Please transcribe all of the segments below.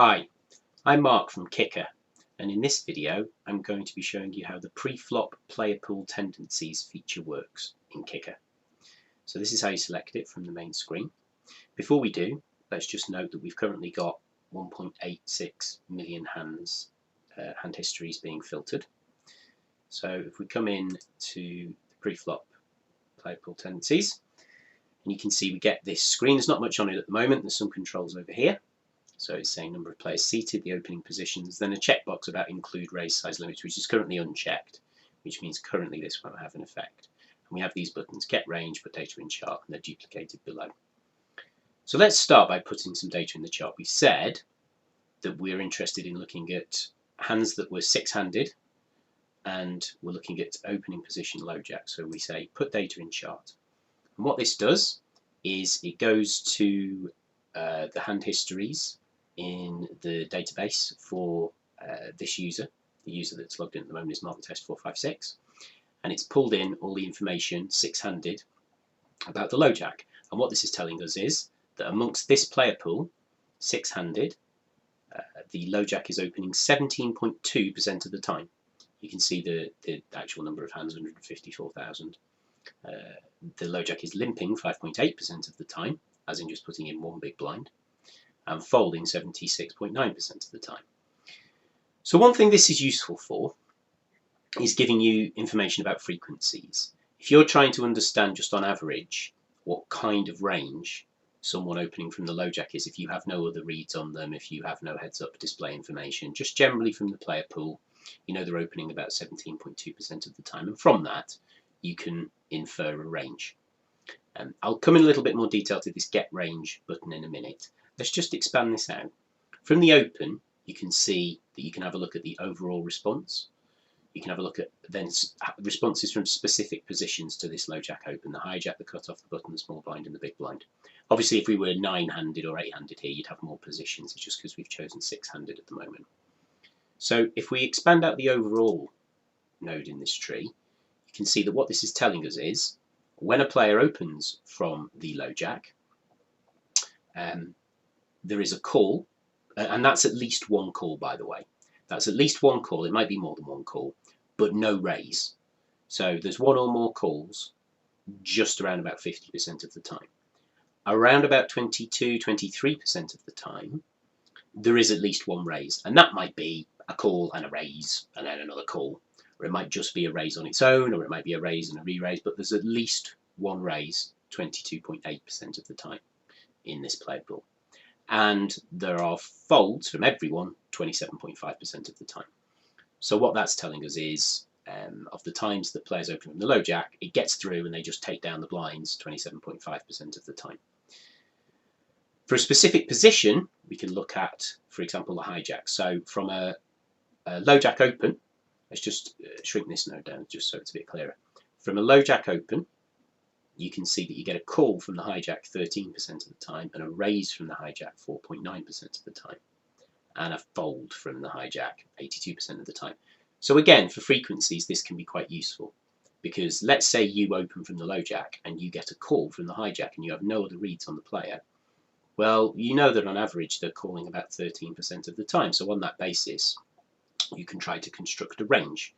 Hi, I'm Mark from Kicker, and in this video I'm going to be showing you how the Pre-flop Player Pool Tendencies feature works in Kicker. So this is how you select it from the main screen. Before we do, let's just note that we've currently got 1.86 million hand histories being filtered. So if we come in to the Pre-flop Player Pool Tendencies, and you can see we get this screen. There's not much on it at the moment, there's some controls over here. So it's saying number of players seated, the opening positions, then a checkbox about include raise size limits, which is currently unchecked, which means currently this won't have an effect. And we have these buttons, get range, put data in chart, and they're duplicated below. So let's start by putting some data in the chart. We've said that we're interested in looking at hands that were six-handed, and we're looking at opening position low jack. So we say put data in chart. And what this does is it goes to the hand histories in the database for this user. The user that's logged in at the moment is MarkTest456, and it's pulled in all the information six-handed about the low jack. And what this is telling us is that amongst this player pool, six-handed, the low jack is opening 17.2% of the time. You can see the actual number of hands, 154,000. The low jack is limping 5.8% of the time, as in just putting in one big blind, and folding 76.9% of the time. So one thing this is useful for is giving you information about frequencies. If you're trying to understand just on average what kind of range someone opening from the low jack is, if you have no other reads on them, if you have no heads up display information, just generally from the player pool, you know they're opening about 17.2% of the time, and from that you can infer a range. I'll come in a little bit more detail to this get range button in a minute. Let's just expand this out. From the open, you can see that you can have a look at the overall response. You can have a look at then responses from specific positions to this low jack open, the hijack, the cutoff, the button, the small blind, and the big blind. Obviously, if we were nine-handed or eight-handed here, you'd have more positions. It's just because we've chosen six-handed at the moment. So if we expand out the overall node in this tree, you can see that what this is telling us is when a player opens from the low jack, there is a call, and that's at least one call, by the way. That's at least one call. It might be more than one call, but no raise. So there's one or more calls just around about 50% of the time. Around about 22, 23% of the time, there is at least one raise, and that might be a call and a raise and then another call, or it might just be a raise on its own, or it might be a raise and a re-raise, but there's at least one raise 22.8% of the time in this player pool. And there are folds from everyone 27.5% of the time. So what that's telling us is of the times that players open from the low jack, it gets through and they just take down the blinds 27.5% of the time. For a specific position, we can look at, for example, the hijack. So from a low jack open, let's just shrink this node down just so it's a bit clearer. From a low jack open, you can see that you get a call from the hijack 13% of the time, and a raise from the hijack 4.9% of the time, and a fold from the hijack 82% of the time. So again, for frequencies, this can be quite useful, because let's say you open from the low jack and you get a call from the hijack and you have no other reads on the player. Well, you know that on average they're calling about 13% of the time. So on that basis, you can try to construct a range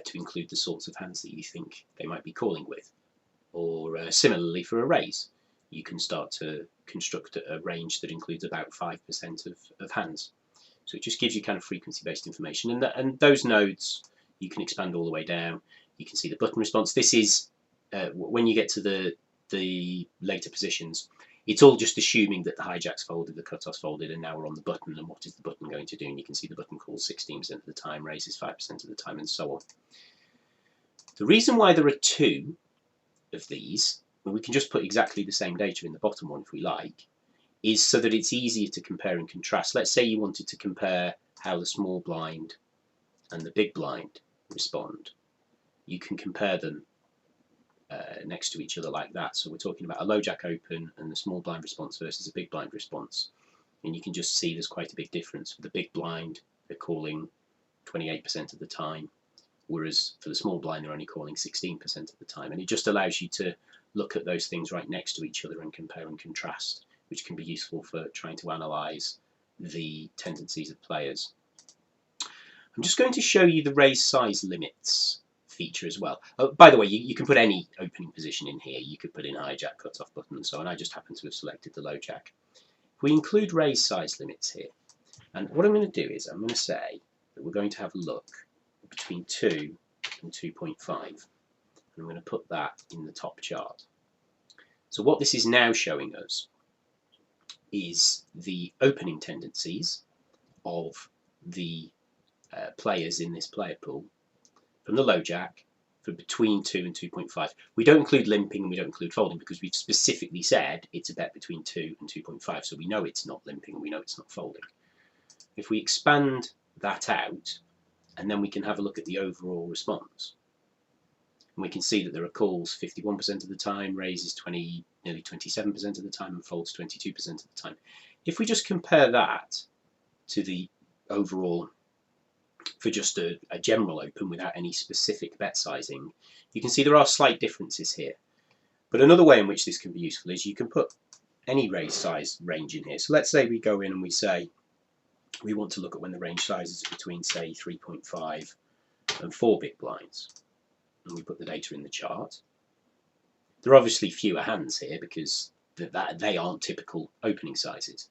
to include the sorts of hands that you think they might be calling with. Or similarly for a raise, you can start to construct a range that includes about 5% of hands. So it just gives you kind of frequency-based information. And those nodes, you can expand all the way down. You can see the button response. This is, when you get to the later positions, it's all just assuming that the hijack's folded, the cutoff's folded, and now we're on the button, and what is the button going to do? And you can see the button calls 16% of the time, raises 5% of the time, and so on. The reason why there are two of these, and we can just put exactly the same data in the bottom one if we like, is so that it's easier to compare and contrast. Let's say you wanted to compare how the small blind and the big blind respond. You can compare them next to each other like that. So we're talking about a low jack open and the small blind response versus a big blind response. And you can just see there's quite a big difference. For the big blind, they're calling 28% of the time, whereas for the small blind, they're only calling 16% of the time. And it just allows you to look at those things right next to each other and compare and contrast, which can be useful for trying to analyse the tendencies of players. I'm just going to show you the raise size limits feature as well. By the way, you can put any opening position in here. You could put in hijack, cutoff button, and so on. I just happen to have selected the low jack. If we include raise size limits here, and what I'm going to do is I'm going to say that we're going to have a look between 2 and 2.5. And I'm going to put that in the top chart. So what this is now showing us is the opening tendencies of the players in this player pool from the low jack for between 2 and 2.5. We don't include limping and we don't include folding because we've specifically said it's a bet between 2 and 2.5, so we know it's not limping and we know it's not folding. If we expand that out, and then we can have a look at the overall response, and we can see that there are calls 51% of the time, raises nearly 27% of the time, and folds 22% of the time. If we just compare that to the overall for just a general open without any specific bet sizing, you can see there are slight differences here. But another way in which this can be useful is you can put any raise size range in here. So let's say we go in and we say we want to look at when the range sizes are between, say, 3.5 and 4 big blinds. And we put the data in the chart. There are obviously fewer hands here because they aren't typical opening sizes.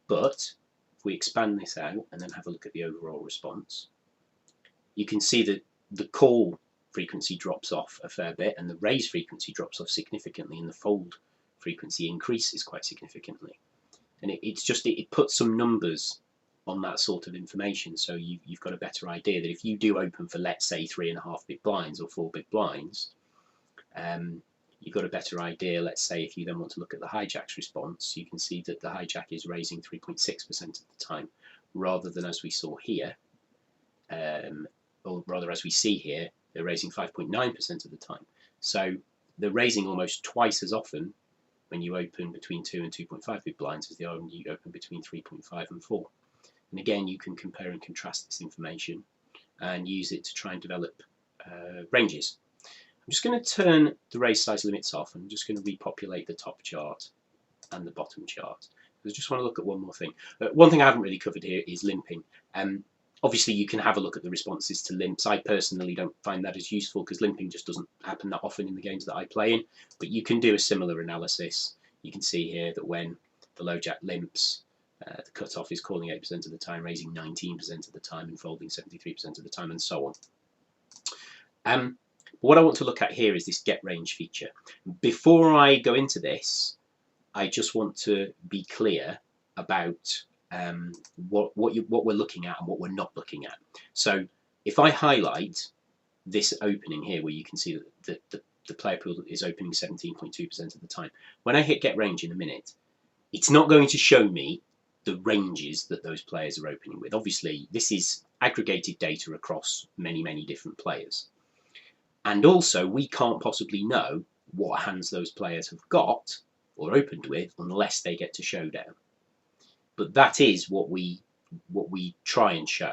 But if we expand this out and then have a look at the overall response, you can see that the call frequency drops off a fair bit and the raise frequency drops off significantly and the fold frequency increases quite significantly. And it puts some numbers on that sort of information, so you've got a better idea that if you do open for, let's say, 3.5 big blinds or 4 big blinds, you've got a better idea. Let's say if you then want to look at the hijack's response, you can see that the hijack is raising 3.6% of the time, rather than as we saw here, or rather as we see here, they're raising 5.9% of the time. So they're raising almost twice as often when you open between 2 and 2.5 big blinds as they are when you open between 3.5 and 4. And again, you can compare and contrast this information and use it to try and develop ranges. I'm just going to turn the raise size limits off and I'm just going to repopulate the top chart and the bottom chart. I just want to look at one more thing. One thing I haven't really covered here is limping. Obviously, you can have a look at the responses to limps. I personally don't find that as useful because limping just doesn't happen that often in the games that I play in. But you can do a similar analysis. You can see here that when the low jack limps, the cutoff is calling 8% of the time, raising 19% of the time, and folding 73% of the time, and so on. What I want to look at here is this get range feature. Before I go into this, I just want to be clear about what we're looking at and what we're not looking at. So if I highlight this opening here, where you can see that the player pool is opening 17.2% of the time, when I hit get range in a minute, it's not going to show me the ranges that those players are opening with. Obviously, this is aggregated data across many, many different players. And also, we can't possibly know what hands those players have got or opened with unless they get to showdown. But that is what we try and show,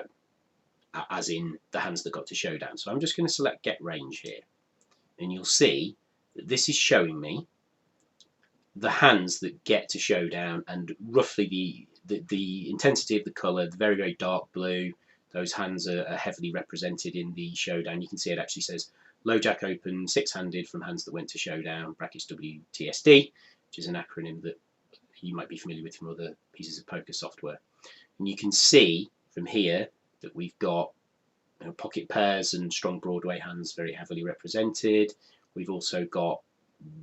as in the hands that got to showdown. So I'm just going to select get range here. And you'll see that this is showing me the hands that get to showdown and roughly the intensity of the colour, the very, very dark blue. Those hands are heavily represented in the showdown. You can see it actually says low jack open, 6-handed from hands that went to showdown, brackets WTSD, which is an acronym that you might be familiar with from other pieces of poker software. And you can see from here that we've got pocket pairs and strong Broadway hands very heavily represented. We've also got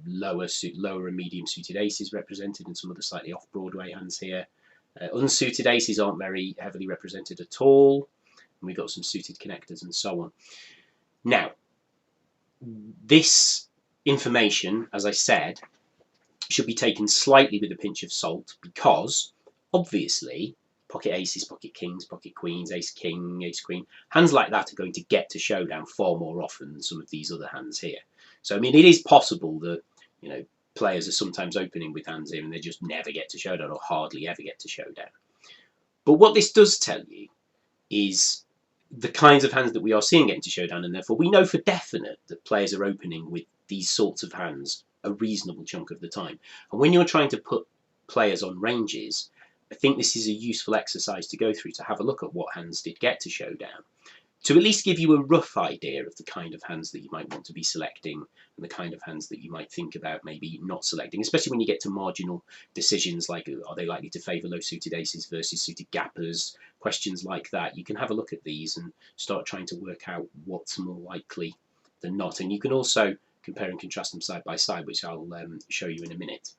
lower and medium suited aces represented and some of the slightly off Broadway hands here. Unsuited aces aren't very heavily represented at all. And we've got some suited connectors and so on. Now, this information, as I said, should be taken slightly with a pinch of salt because, obviously, pocket aces, pocket kings, pocket queens, ace king, ace queen, hands like that are going to get to showdown far more often than some of these other hands here. So, I mean, it is possible that, players are sometimes opening with hands here and they just never get to showdown or hardly ever get to showdown. But what this does tell you is the kinds of hands that we are seeing getting to showdown, and therefore we know for definite that players are opening with these sorts of hands a reasonable chunk of the time. And when you're trying to put players on ranges, I think this is a useful exercise to go through, to have a look at what hands did get to showdown, to at least give you a rough idea of the kind of hands that you might want to be selecting and the kind of hands that you might think about maybe not selecting, especially when you get to marginal decisions like, are they likely to favour low-suited aces versus suited gappers, questions like that. You can have a look at these and start trying to work out what's more likely than not. And you can also compare and contrast them side by side, which I'll show you in a minute.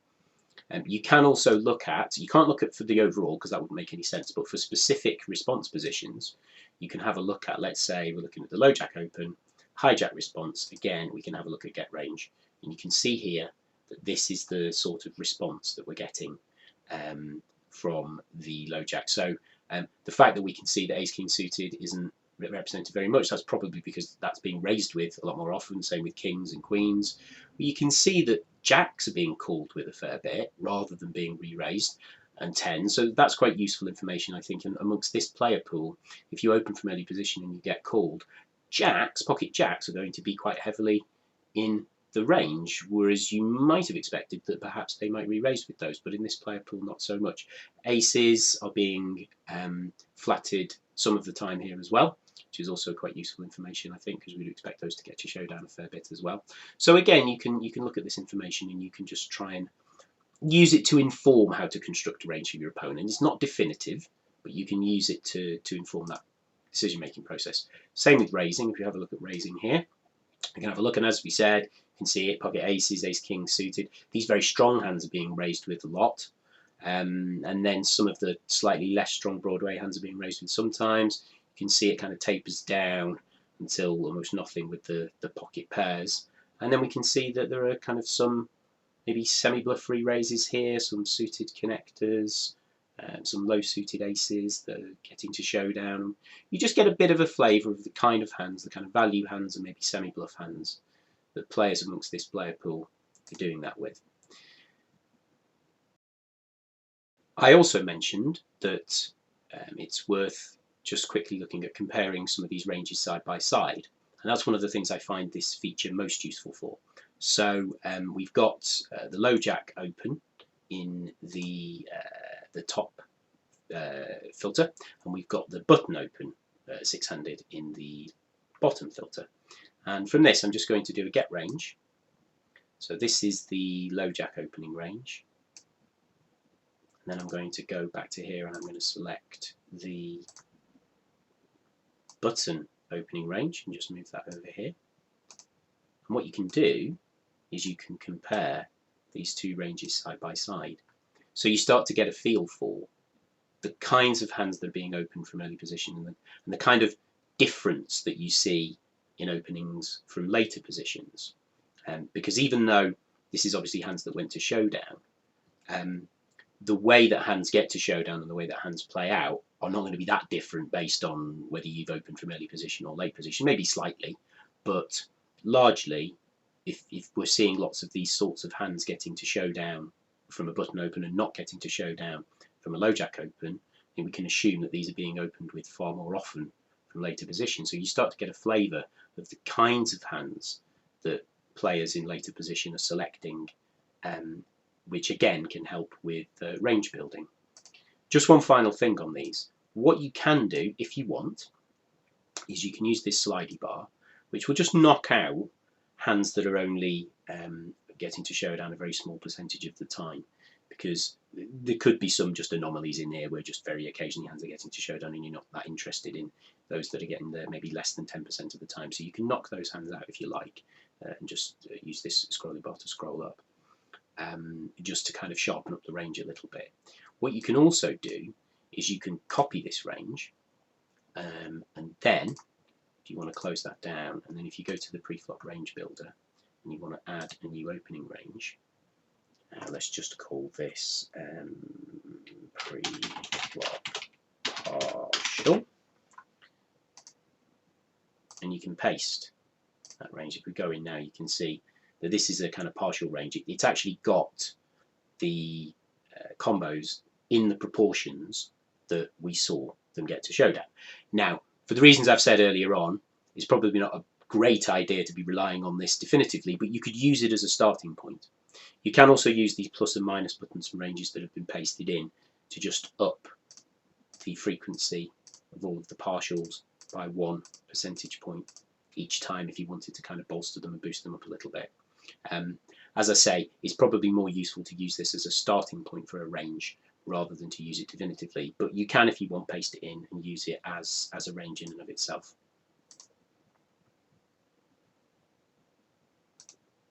You can also look at, you can't look at for the overall because that wouldn't make any sense, but for specific response positions, you can have a look at, let's say we're looking at the low jack open, hijack response. Again, we can have a look at get range, and you can see here that this is the sort of response that we're getting from the low jack. So the fact that we can see that ace king suited isn't represented very much, that's probably because that's being raised with a lot more often, same with kings and queens. But you can see that jacks are being called with a fair bit rather than being re-raised, and 10. So that's quite useful information, I think, amongst this player pool. If you open from early position and you get called, jacks, pocket jacks, are going to be quite heavily in the range, whereas you might have expected that perhaps they might re-raise with those, but in this player pool, not so much. Aces are being flatted some of the time here as well, which is also quite useful information, I think, because we'd expect those to get to showdown a fair bit as well. So again, you can look at this information and you can just try and use it to inform how to construct a range for your opponent. It's not definitive, but you can use it to inform that decision-making process. Same with raising. If you have a look at raising here, you can have a look, and as we said, you can see it, pocket aces, ace king suited. These very strong hands are being raised with a lot. And then some of the slightly less strong Broadway hands are being raised with sometimes. You can see it kind of tapers down until almost nothing with the pocket pairs. And then we can see that there are kind of some maybe semi-bluff free raises here, some suited connectors, some low-suited aces that are getting to showdown. You just get a bit of a flavour of the kind of hands, the kind of value hands and maybe semi-bluff hands that players amongst this player pool are doing that with. I also mentioned that it's worth just quickly looking at comparing some of these ranges side by side, and that's one of the things I find this feature most useful for. So we've got the low jack open in the top filter, and we've got the button open six-handed in the bottom filter. And from this, I'm just going to do a get range. So this is the low jack opening range. And then I'm going to go back to here and I'm going to select the button opening range and just move that over here. And what you can do is you can compare these two ranges side by side. So you start to get a feel for the kinds of hands that are being opened from early position and the kind of difference that you see in openings from later positions. Because even though this is obviously hands that went to showdown, the way that hands get to showdown and the way that hands play out are not going to be that different based on whether you've opened from early position or late position, maybe slightly, but largely, if we're seeing lots of these sorts of hands getting to showdown from a button open and not getting to showdown from a low jack open, then we can assume that these are being opened with far more often from later position. So you start to get a flavour of the kinds of hands that players in later position are selecting, which again can help with range building. Just one final thing on these. What you can do, if you want, is you can use this slidey bar, which will just knock out hands that are only getting to showdown a very small percentage of the time, because there could be some just anomalies in there where just very occasionally hands are getting to showdown and you're not that interested in those that are getting there maybe less than 10% of the time. So you can knock those hands out if you like, and just use this scrolly bar to scroll up, just to kind of sharpen up the range a little bit. What you can also do is you can copy this range, and then if you want to close that down, and then if you go to the pre-flop range builder and you want to add a new opening range, let's just call this pre-flop partial, and you can paste that range. If we go in now, you can see that this is a kind of partial range. It's actually got the combos in the proportions that we saw them get to showdown. Now, for the reasons I've said earlier on, it's probably not a great idea to be relying on this definitively, but you could use it as a starting point. You can also use these plus and minus buttons from ranges that have been pasted in to just up the frequency of all of the partials by 1 percentage point each time if you wanted to kind of bolster them and boost them up a little bit. As I say, it's probably more useful to use this as a starting point for a range rather than to use it definitively, but you can, if you want, paste it in and use it as a range in and of itself.